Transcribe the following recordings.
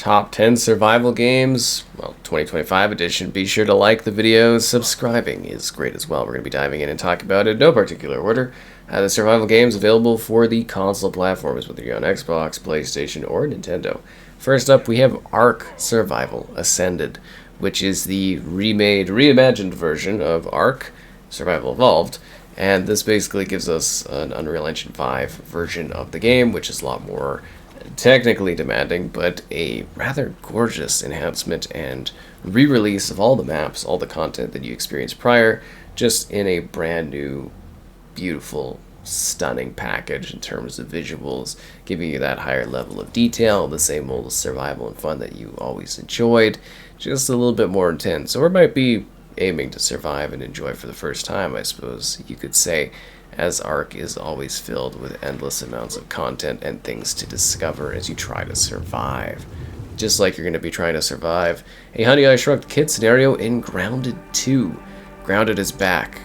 Top 10 survival games, well, 2025 edition. Be sure to like the video. Subscribing is great as well. We're going to be diving in and talking about it in no particular order. The survival games available for the console platforms, whether you're on Xbox, PlayStation, or Nintendo. First up, we have Ark Survival Ascended, which is the reimagined version of Ark Survival Evolved. And this basically gives us an Unreal Engine 5 version of the game, which is a lot more technically demanding, but a rather gorgeous enhancement and re-release of all the maps, all the content that you experienced prior, just in a brand new, beautiful, stunning package in terms of visuals, giving you that higher level of detail, the same old survival and fun that you always enjoyed, just a little bit more intense. Or it might be aiming to survive and enjoy for the first time, I suppose you could say, as Ark is always filled with endless amounts of content and things to discover as you try to survive. Just like you're going to be trying to survive a Honey, I Shrunk the Kid scenario in Grounded 2. Grounded is back.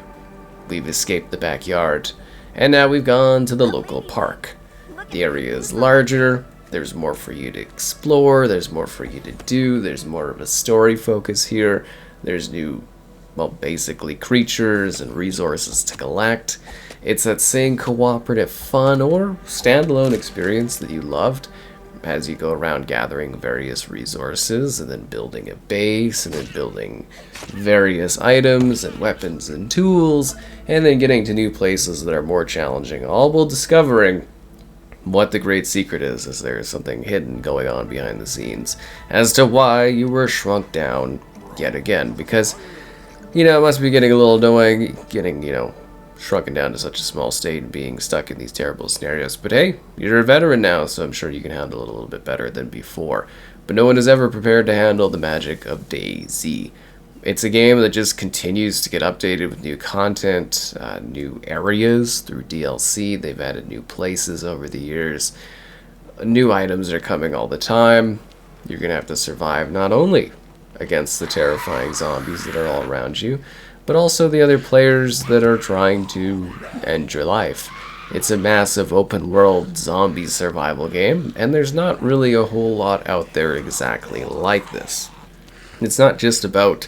We've escaped the backyard, and now we've gone to the local park. The area is larger, there's more for you to explore, there's more for you to do, there's more of a story focus here, there's new, well, basically creatures and resources to collect. It's that same cooperative fun or standalone experience that you loved as you go around gathering various resources and then building a base and then building various items and weapons and tools and then getting to new places that are more challenging, all while discovering what the great secret is, as there is something hidden going on behind the scenes as to why you were shrunk down yet again. Because, it must be getting a little annoying getting, shrunken down to such a small state and being stuck in these terrible scenarios. But hey, you're a veteran now, so I'm sure you can handle it a little bit better than before. But no one is ever prepared to handle the magic of DayZ. It's a game that just continues to get updated with new content, new areas through DLC. They've added new places over the years. New items are coming all the time. You're going to have to survive not only against the terrifying zombies that are all around you, but also the other players that are trying to end your life. It's a massive open world zombie survival game, and there's not really a whole lot out there exactly like this. It's not just about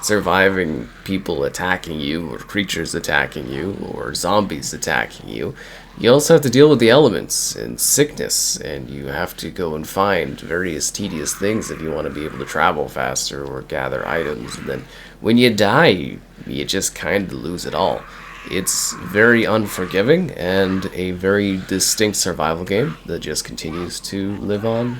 surviving people attacking you, or creatures attacking you, or zombies attacking you. You also have to deal with the elements and sickness, and you have to go and find various tedious things if you want to be able to travel faster or gather items. And then when you die, you just kind of lose it all. It's very unforgiving and a very distinct survival game that just continues to live on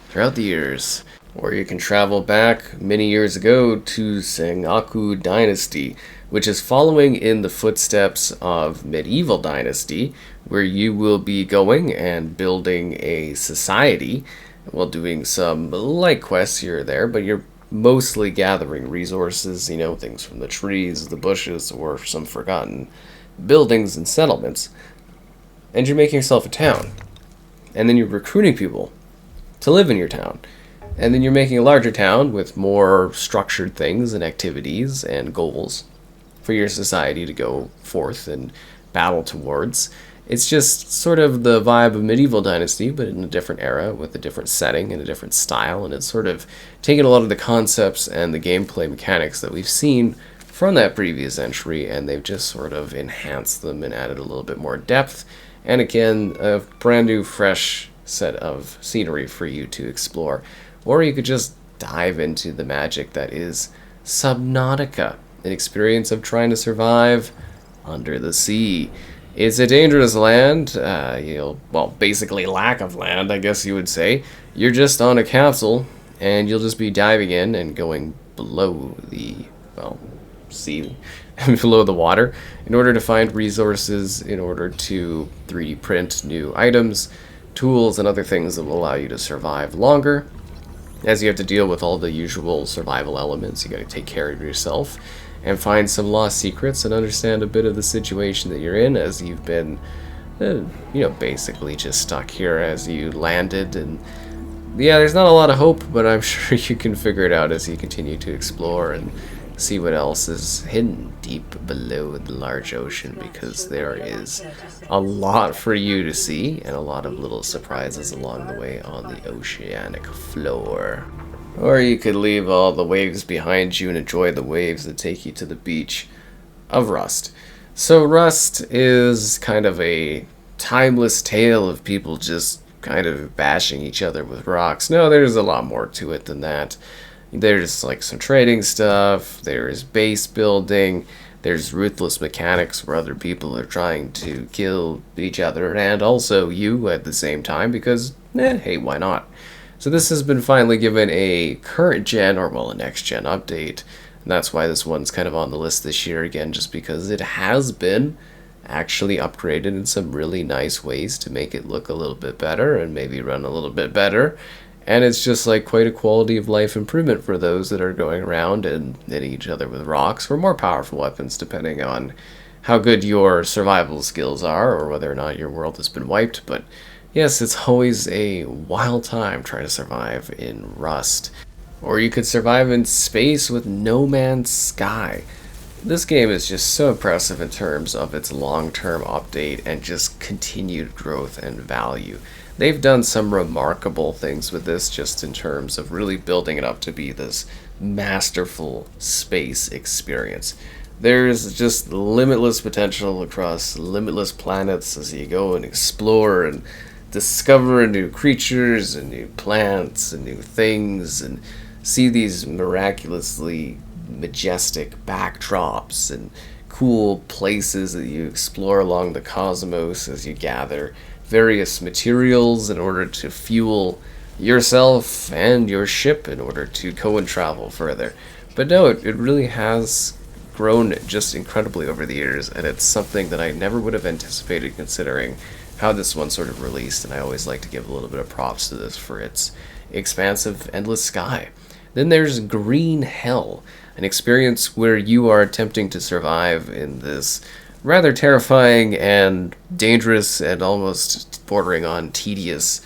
throughout the years. Or you can travel back many years ago to Sengoku Dynasty, which is following in the footsteps of Medieval Dynasty, where you will be going and building a society while doing some light quests here or there, but you're mostly gathering resources, things from the trees, the bushes, or some forgotten buildings and settlements. And you're making yourself a town. And then you're recruiting people to live in your town. And then you're making a larger town with more structured things and activities and goals for your society to go forth and battle towards. It's just sort of the vibe of Medieval Dynasty, but in a different era with a different setting and a different style. And it's sort of taken a lot of the concepts and the gameplay mechanics that we've seen from that previous entry, and they've just sort of enhanced them and added a little bit more depth. And again, a brand new, fresh set of scenery for you to explore. Or you could just dive into the magic that is Subnautica, an experience of trying to survive under the sea. It's a dangerous land, basically lack of land, I guess you would say. You're just on a capsule, and you'll just be diving in and going below the, sea, below the water, in order to find resources, in order to 3D print new items, tools, and other things that will allow you to survive longer. As you have to deal with all the usual survival elements, you got to take care of yourself and find some lost secrets and understand a bit of the situation that you're in as you've been, basically just stuck here as you landed. And yeah, there's not a lot of hope, but I'm sure you can figure it out as you continue to explore and see what else is hidden deep below the large ocean, because there is a lot for you to see and a lot of little surprises along the way on the oceanic floor. Or you could leave all the waves behind you and enjoy the waves that take you to the beach of Rust. So Rust is kind of a timeless tale of people just kind of bashing each other with rocks. No, there's a lot more to it than that. There's like some trading stuff, there's base building, there's ruthless mechanics where other people are trying to kill each other and also you at the same time because, hey, why not? So this has been finally given a current gen, or well, a next gen update. And that's why this one's kind of on the list this year again, just because it has been actually upgraded in some really nice ways to make it look a little bit better and maybe run a little bit better. And it's just like quite a quality of life improvement for those that are going around and hitting each other with rocks or more powerful weapons, depending on how good your survival skills are or whether or not your world has been wiped. But yes, it's always a wild time trying to survive in Rust. Or you could survive in space with No Man's Sky. This game is just so impressive in terms of its long-term update and just continued growth and value. They've done some remarkable things with this just in terms of really building it up to be this masterful space experience. There's just limitless potential across limitless planets as you go and explore and discover new creatures and new plants and new things and see these miraculously majestic backdrops and cool places that you explore along the cosmos as you gather various materials in order to fuel yourself and your ship in order to go and travel further. But no, it really has grown just incredibly over the years, and it's something that I never would have anticipated considering how this one sort of released, and I always like to give a little bit of props to this for its expansive, endless sky. Then there's Green Hell, an experience where you are attempting to survive in this rather terrifying and dangerous and almost bordering on tedious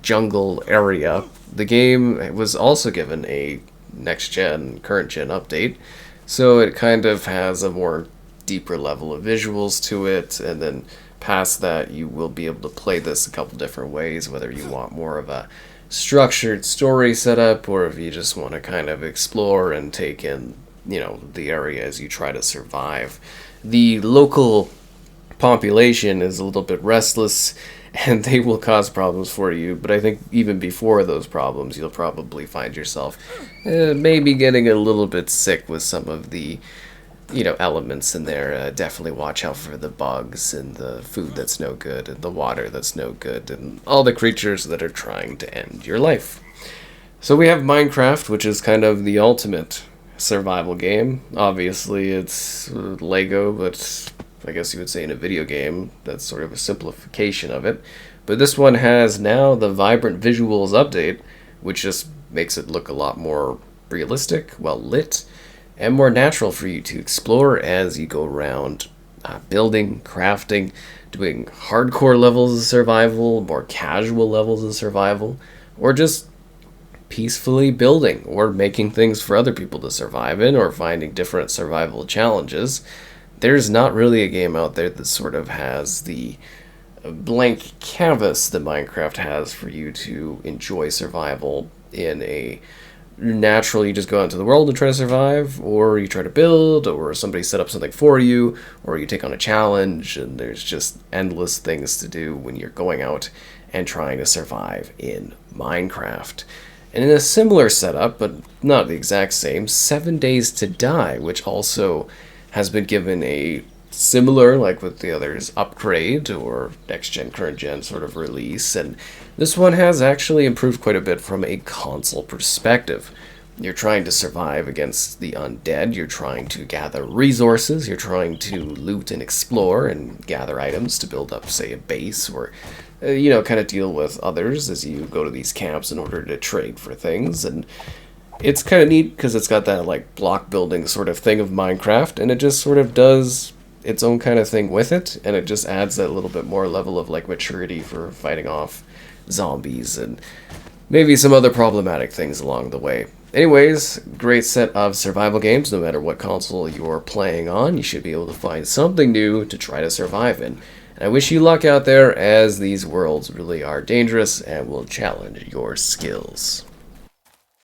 jungle area. The game was also given a next-gen, current-gen update, so it kind of has a more deeper level of visuals to it, and then past that you will be able to play this a couple different ways, whether you want more of a structured story setup or if you just want to kind of explore and take in, the area as you try to survive. The local population is a little bit restless and they will cause problems for you, but I think even before those problems you'll probably find yourself maybe getting a little bit sick with some of the elements in there. Definitely watch out for the bugs and the food that's no good and the water that's no good and all the creatures that are trying to end your life. So we have Minecraft, which is kind of the ultimate survival game. Obviously it's Lego, but I guess you would say in a video game that's sort of a simplification of it. But this one has now the vibrant visuals update, which just makes it look a lot more realistic, well lit, and more natural for you to explore as you go around building, crafting, doing hardcore levels of survival, more casual levels of survival, or just peacefully building or making things for other people to survive in or finding different survival challenges. There's not really a game out there that sort of has the blank canvas that Minecraft has for you to enjoy survival in a natural, you just go out into the world and try to survive, or you try to build, or somebody set up something for you, or you take on a challenge, and there's just endless things to do when you're going out and trying to survive in Minecraft. And in a similar setup, but not the exact same, 7 Days to Die, which also has been given a similar, like with the others, upgrade or next gen, current gen sort of release, and this one has actually improved quite a bit from a console perspective. You're trying to survive against the undead, you're trying to gather resources, you're trying to loot and explore and gather items to build up, say, a base, or kind of deal with others as you go to these camps in order to trade for things. And it's kind of neat because it's got that like block building sort of thing of Minecraft, and it just sort of does its own kind of thing with it, and it just adds that little bit more level of like maturity for fighting off zombies and maybe some other problematic things along the way. Anyways, great set of survival games. No matter what console you're playing on, you should be able to find something new to try to survive in. And I wish you luck out there, as these worlds really are dangerous and will challenge your skills.